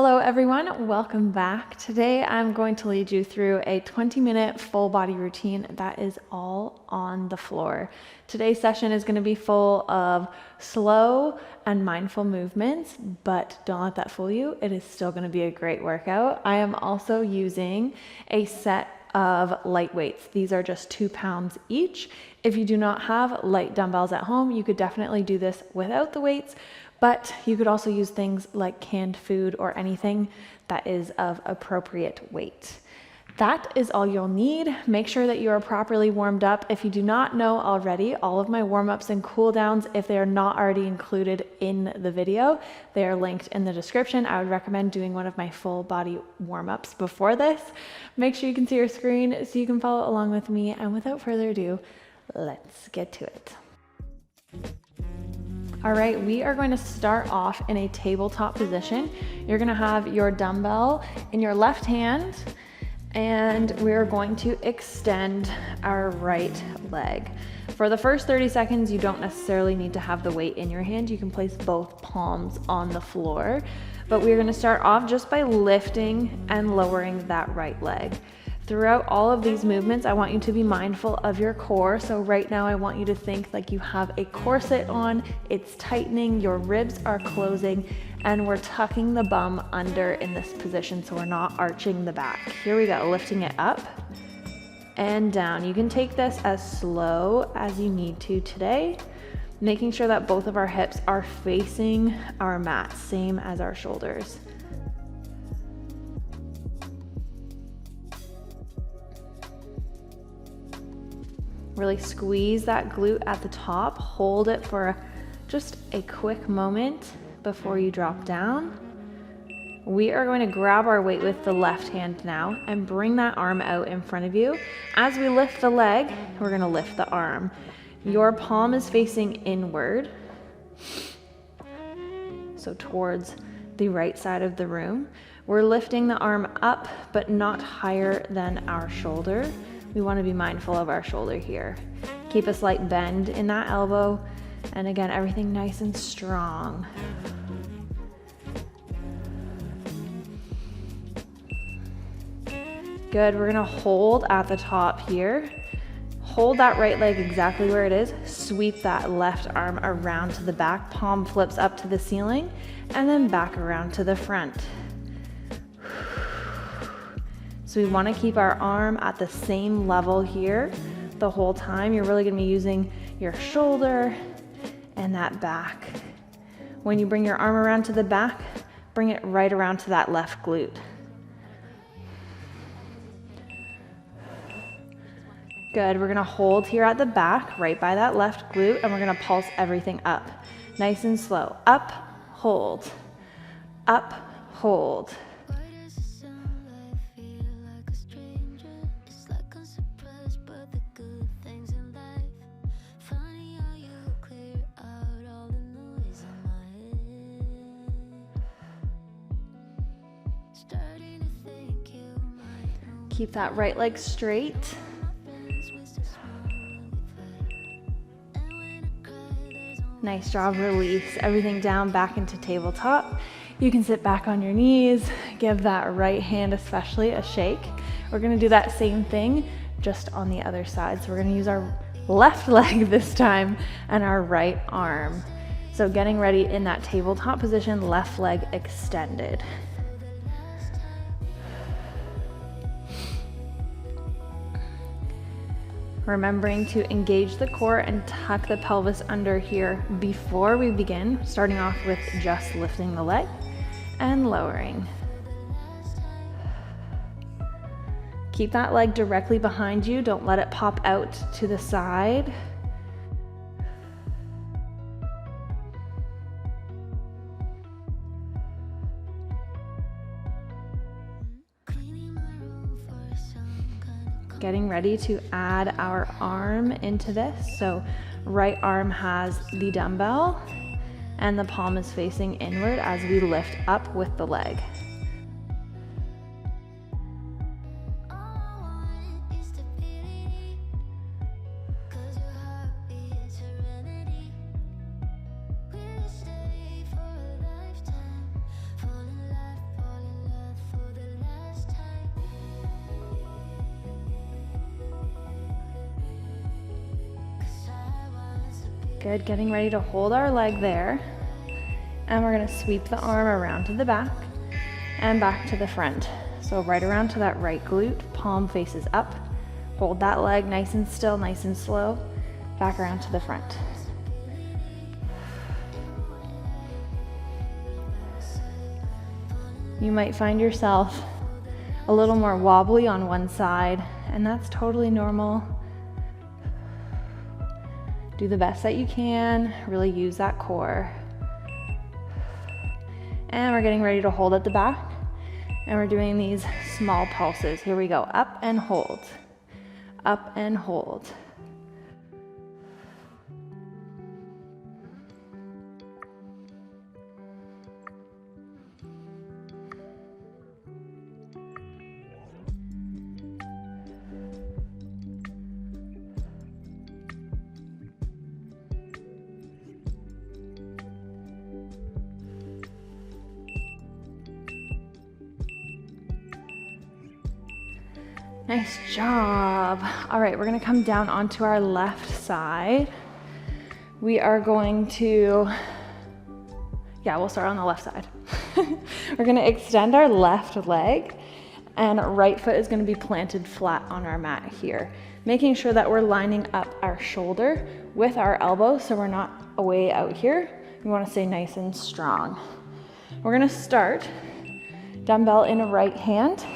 Hello everyone, welcome back. Today I'm going to lead you through a 20-minute full body routine that is all on the floor. Today's session is going to be full of slow and mindful movements, but don't let that fool you. It is still going to be a great workout. I am also using a set of light weights. These are just 2 pounds each. If you do not have light dumbbells at home, you could definitely do this without the weights. But you could also use things like canned food or anything that is of appropriate weight. That is all you'll need. Make sure that you are properly warmed up. If you do not know already, all of my warm-ups and cool downs, if they are not already included in the video, they are linked in the description. I would recommend doing one of my full body warm-ups before this. Make sure you can see your screen so you can follow along with me. And without further ado, let's get to it. All right, we are going to start off in a tabletop position. You're gonna have your dumbbell in your left hand, and we're going to extend our right leg. For the first 30 seconds, you don't necessarily need to have the weight in your hand. You can place both palms on the floor, but we're gonna start off just by lifting and lowering that right leg. Throughout all of these movements, I want you to be mindful of your core. So right now I want you to think like you have a corset on, it's tightening, your ribs are closing, and we're tucking the bum under in this position so we're not arching the back. Here we go, lifting it up and down. You can take this as slow as you need to today, making sure that both of our hips are facing our mat, same as our shoulders. Really squeeze that glute at the top, hold it for just a quick moment before you drop down. We are going to grab our weight with the left hand now and bring that arm out in front of you. As we lift the leg, we're gonna lift the arm. Your palm is facing inward, so towards the right side of the room. We're lifting the arm up, but not higher than our shoulder. We want to be mindful of our shoulder here. Keep a slight bend in that elbow, and again, everything nice and strong. Good, we're gonna hold at the top here. Hold that right leg exactly where it is. Sweep that left arm around to the back, palm flips up to the ceiling, and then back around to the front. So we want to keep our arm at the same level here the whole time. You're really going to be using your shoulder and that back. When you bring your arm around to the back, bring it right around to that left glute. Good, we're going to hold here at the back, right by that left glute, and we're going to pulse everything up. Nice and slow. Up, hold. Up, hold. Keep that right leg straight. Nice job, release everything down back into tabletop. You can sit back on your knees, give that right hand especially a shake. We're gonna do that same thing, just on the other side. So we're gonna use our left leg this time and our right arm. So getting ready in that tabletop position, left leg extended. Remembering to engage the core and tuck the pelvis under here before we begin, starting off with just lifting the leg and lowering. Keep that leg directly behind you. Don't let it pop out to the side. Getting ready to add our arm into this. So right arm has the dumbbell and the palm is facing inward as we lift up with the leg. Good, getting ready to hold our leg there. And we're gonna sweep the arm around to the back and back to the front. So right around to that right glute, palm faces up. Hold that leg nice and still, nice and slow. Back around to the front. You might find yourself a little more wobbly on one side, and that's totally normal. Do the best that you can, really use that core. And we're getting ready to hold at the back, and we're doing these small pulses. Here we go, up and hold, up and hold. Nice job. All right, we're gonna come down onto our left side. We are going to, we'll start on the left side. We're gonna extend our left leg, and right foot is gonna be planted flat on our mat here, making sure that we're lining up our shoulder with our elbow so we're not away out here. We wanna stay nice and strong. We're gonna start dumbbell in a right hand,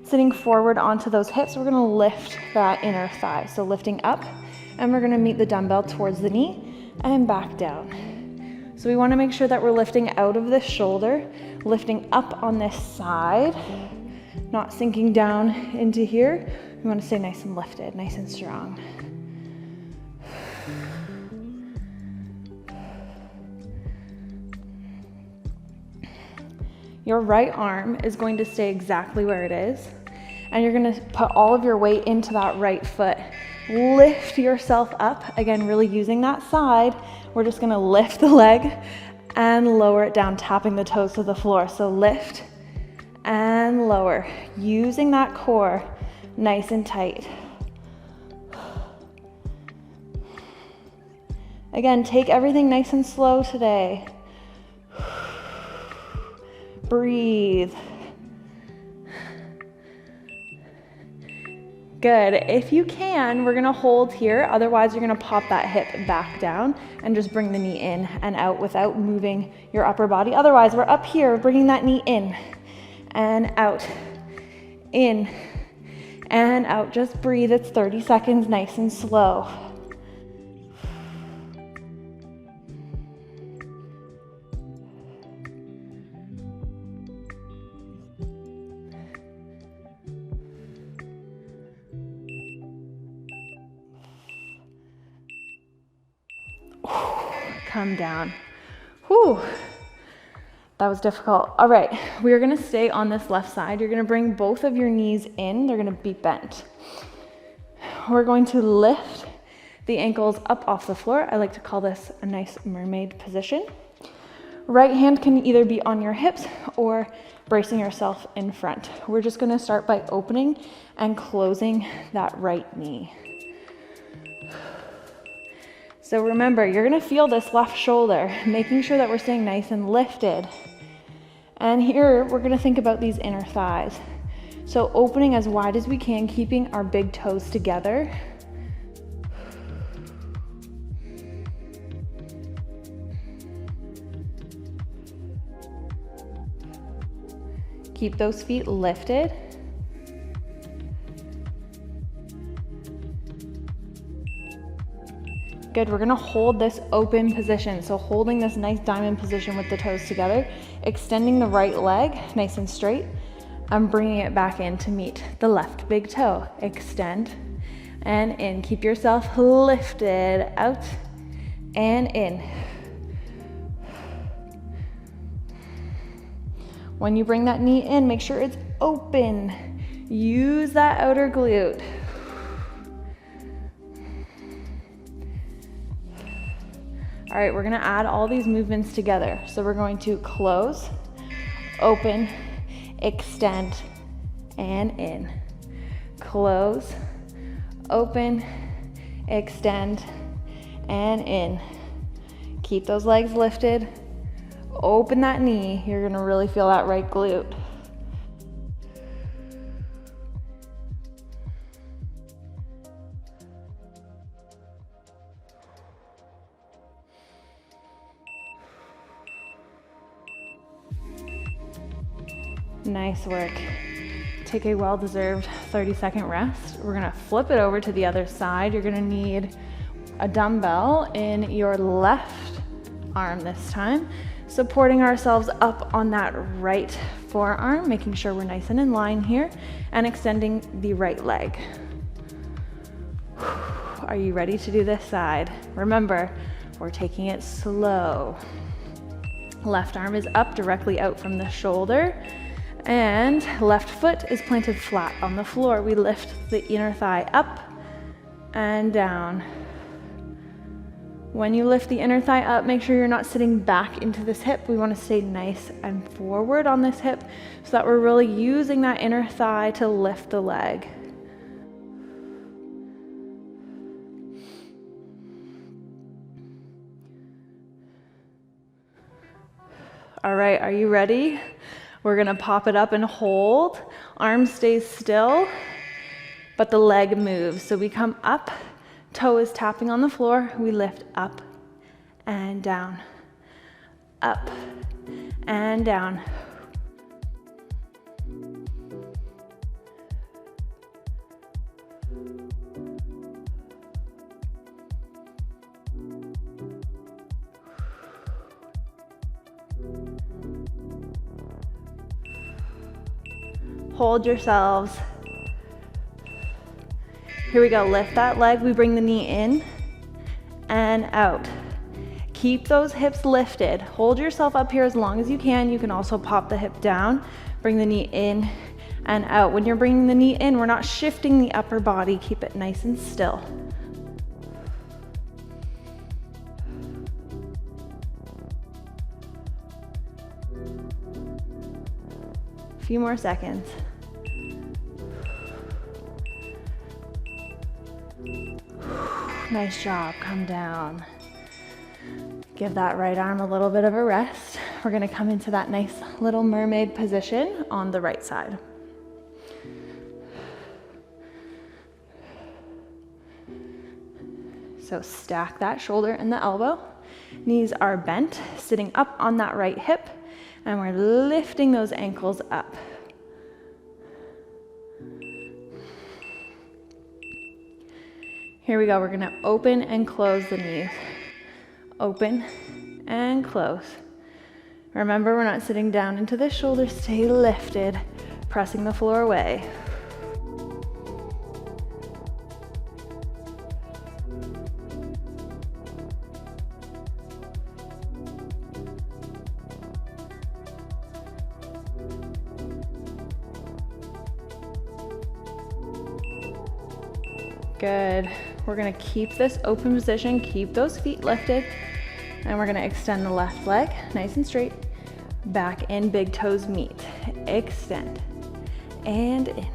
sitting forward onto those hips. We're gonna lift that inner thigh. So lifting up, and we're gonna meet the dumbbell towards the knee and back down. So we wanna make sure that we're lifting out of this shoulder, lifting up on this side, not sinking down into here. We wanna stay nice and lifted, nice and strong. Your right arm is going to stay exactly where it is, and you're gonna put all of your weight into that right foot. Lift yourself up, again, really using that side. We're just gonna lift the leg and lower it down, tapping the toes to the floor. So lift and lower, using that core nice and tight. Again, take everything nice and slow today. Breathe. Good. If you can, we're gonna hold here. Otherwise, you're gonna pop that hip back down and just bring the knee in and out without moving your upper body. Otherwise, we're up here, bringing that knee in and out, in and out. Just breathe. It's 30 seconds, nice and slow. Come down. Whew. That was difficult. All right, we are gonna stay on this left side. You're gonna bring both of your knees in. They're gonna be bent. We're going to lift the ankles up off the floor. I like to call this a nice mermaid position. Right hand can either be on your hips or bracing yourself in front. We're just gonna start by opening and closing that right knee. So remember, you're gonna feel this left shoulder, making sure that we're staying nice and lifted. And here, we're gonna think about these inner thighs. So opening as wide as we can, keeping our big toes together. Keep those feet lifted. Good, we're gonna hold this open position. So holding this nice diamond position with the toes together, extending the right leg nice and straight, and bringing it back in to meet the left big toe. Extend and in. Keep yourself lifted, out and in. When you bring that knee in, make sure it's open. Use that outer glute. All right, we're gonna add all these movements together. So we're going to close, open, extend, and in. Close, open, extend, and in. Keep those legs lifted. Open that knee. You're gonna really feel that right glute. Nice work. Take a well-deserved 30-second rest. We're gonna flip it over to the other side. You're gonna need a dumbbell in your left arm this time, supporting ourselves up on that right forearm, making sure we're nice and in line here, and extending the right leg. Are you ready to do this side? Remember, we're taking it slow. Left arm is up directly out from the shoulder, and left foot is planted flat on the floor. We lift the inner thigh up and down. When you lift the inner thigh up, make sure you're not sitting back into this hip. We want to stay nice and forward on this hip so that we're really using that inner thigh to lift the leg. All right, are you ready? We're gonna pop it up and hold. Arm stays still, but the leg moves. So we come up, toe is tapping on the floor. We lift up and down, up and down. Hold yourselves. Here we go, lift that leg. We bring the knee in and out. Keep those hips lifted. Hold yourself up here as long as you can. You can also pop the hip down, bring the knee in and out. When you're bringing the knee in, we're not shifting the upper body. Keep it nice and still. A few more seconds. Nice job, come down. Give that right arm a little bit of a rest. We're gonna come into that nice little mermaid position on the right side. So stack that shoulder and the elbow. Knees are bent, sitting up on that right hip, and we're lifting those ankles up. Here we go, we're gonna open and close the knees. Open and close. Remember, we're not sitting down into the shoulders, stay lifted, pressing the floor away. Good. We're gonna keep this open position, keep those feet lifted, and we're gonna extend the left leg nice and straight. Back in, big toes meet. Extend and in.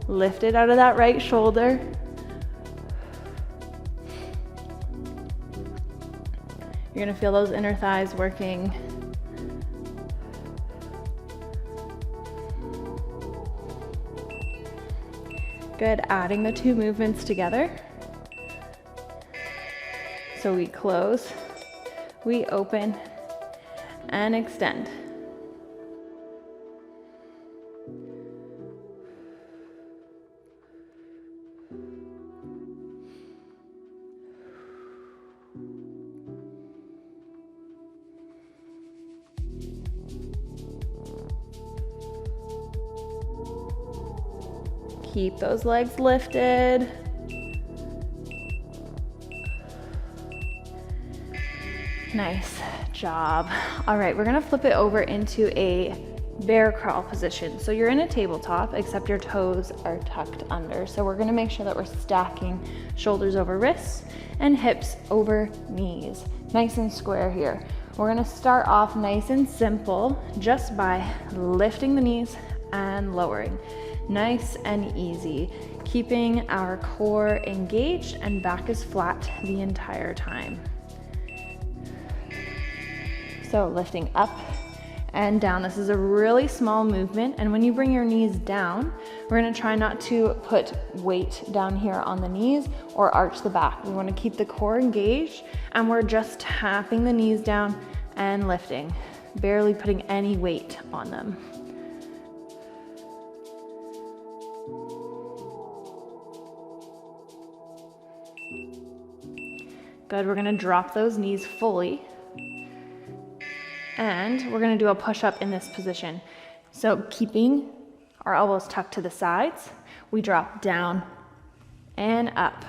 Lift it out of that right shoulder. You're gonna feel those inner thighs working. Good, adding the two movements together. So we close, we open, and extend. Keep those legs lifted. Nice job. All right, we're gonna flip it over into a bear crawl position. So you're in a tabletop, except your toes are tucked under. So we're gonna make sure that we're stacking shoulders over wrists and hips over knees. Nice and square here. We're gonna start off nice and simple, just by lifting the knees and lowering. Nice and easy, keeping our core engaged and back is flat the entire time. So lifting up and down. This is a really small movement, and when you bring your knees down, we're gonna try not to put weight down here on the knees or arch the back. We wanna keep the core engaged, and we're just tapping the knees down and lifting, barely putting any weight on them. Good, we're gonna drop those knees fully. And we're gonna do a push-up in this position. So keeping our elbows tucked to the sides, we drop down and up.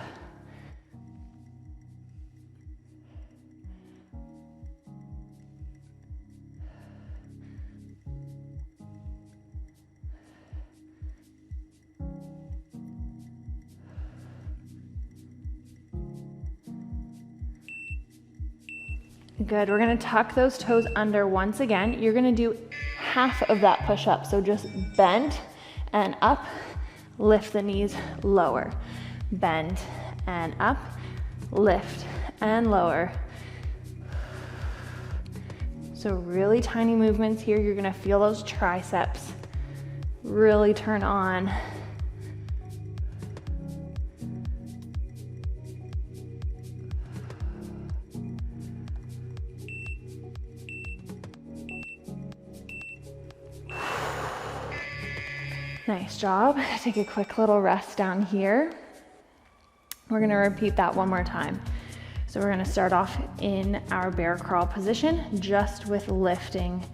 Good, we're gonna tuck those toes under once again. You're gonna do half of that push-up. So just bend and up, lift the knees lower. Bend and up, lift and lower. So really tiny movements here. You're gonna feel those triceps really turn on. Nice job. Take a quick little rest down here. We're gonna repeat that one more time. So we're gonna start off in our bear crawl position, just with lifting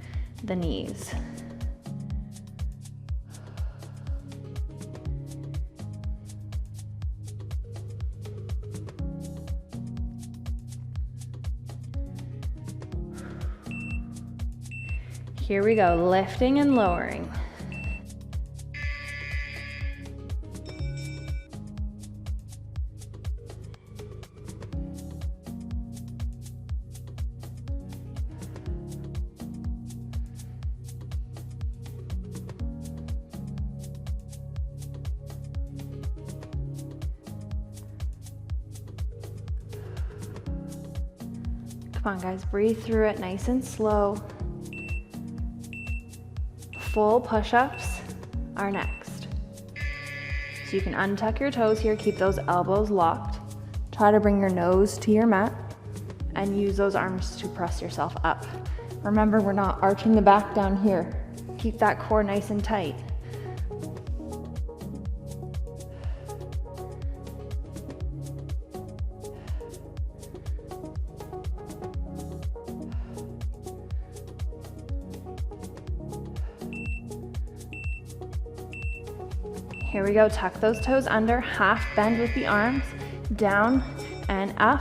the knees. Here we go, lifting and lowering. Come on guys, breathe through it nice and slow. Full push-ups are next. So you can untuck your toes here, keep those elbows locked. Try to bring your nose to your mat and use those arms to press yourself up. Remember, we're not arching the back down here. Keep that core nice and tight. Here we go, tuck those toes under, half bend with the arms, down and up,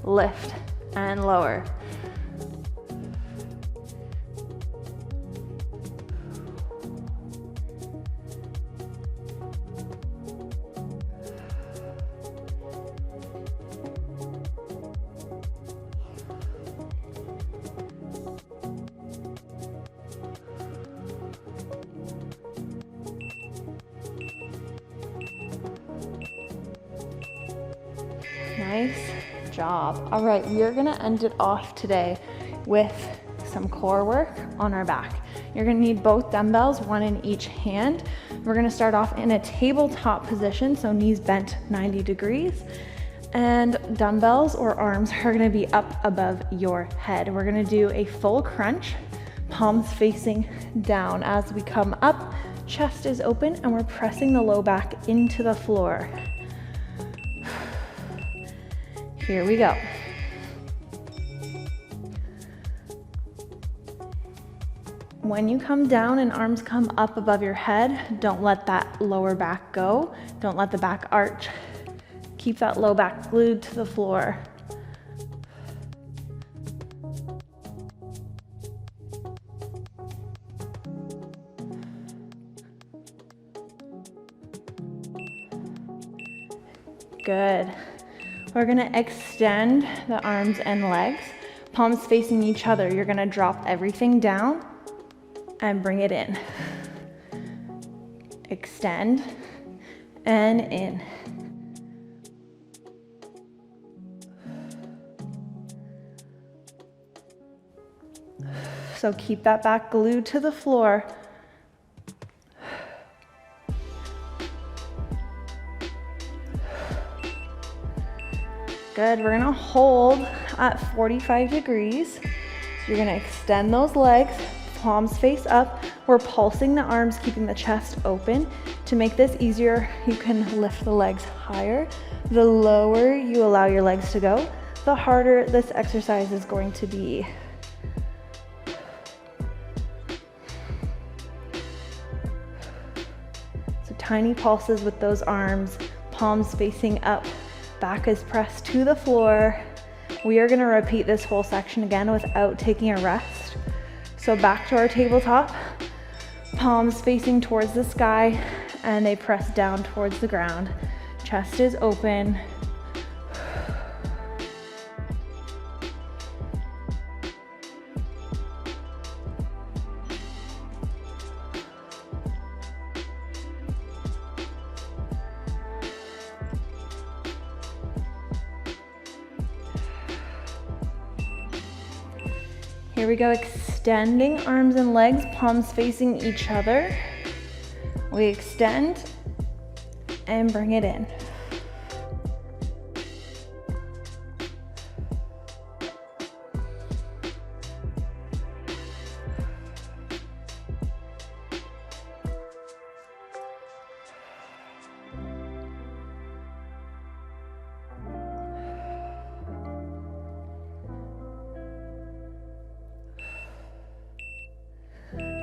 lift and lower. Nice job. All right, we are gonna end it off today with some core work on our back. You're gonna need both dumbbells, one in each hand. We're gonna start off in a tabletop position, so knees bent 90 degrees. And dumbbells or arms are gonna be up above your head. We're gonna do a full crunch, palms facing down. As we come up, chest is open and we're pressing the low back into the floor. Here we go. When you come down and arms come up above your head, don't let that lower back go. Don't let the back arch. Keep that low back glued to the floor. Good. We're gonna extend the arms and legs, palms facing each other. You're gonna drop everything down and bring it in. extend, and in. So keep that back glued to the floor. Good, we're gonna hold at 45 degrees. So you're gonna extend those legs, palms face up. We're pulsing the arms, keeping the chest open. To make this easier, you can lift the legs higher. The lower you allow your legs to go, the harder this exercise is going to be. So tiny pulses with those arms, palms facing up. Back is pressed to the floor. We are gonna repeat this whole section again without taking a rest. So back to our tabletop, palms facing towards the sky, and they press down towards the ground. Chest is open. Here we go, extending arms and legs, palms facing each other. We extend and bring it in.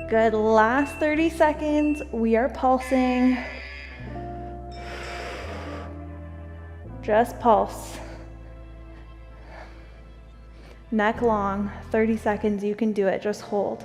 Good, last 30 seconds. We are pulsing. Just pulse. Neck long, 30 seconds, you can do it, just hold.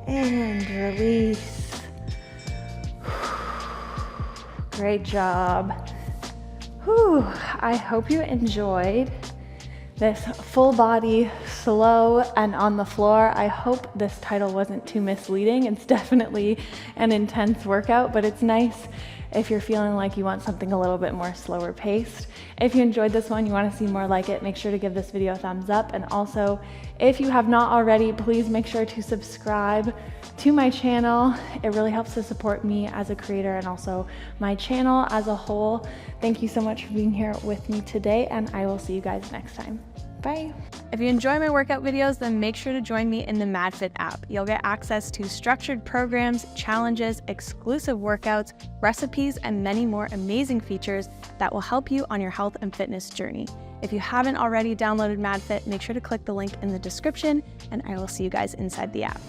And release. Great job. Whew. I hope you enjoyed this full body, slow and on the floor. I hope this title wasn't too misleading. It's definitely an intense workout, but it's nice if you're feeling like you want something a little bit more slower paced. If you enjoyed this one, you want to see more like it, make sure to give this video a thumbs up. And also, if you have not already, please make sure to subscribe to my channel. It really helps to support me as a creator and also my channel as a whole. Thank you so much for being here with me today, and I will see you guys next time. Bye. If you enjoy my workout videos, then make sure to join me in the MadFit app. You'll get access to structured programs, challenges, exclusive workouts, recipes, and many more amazing features that will help you on your health and fitness journey. If you haven't already downloaded MadFit, make sure to click the link in the description, and I will see you guys inside the app.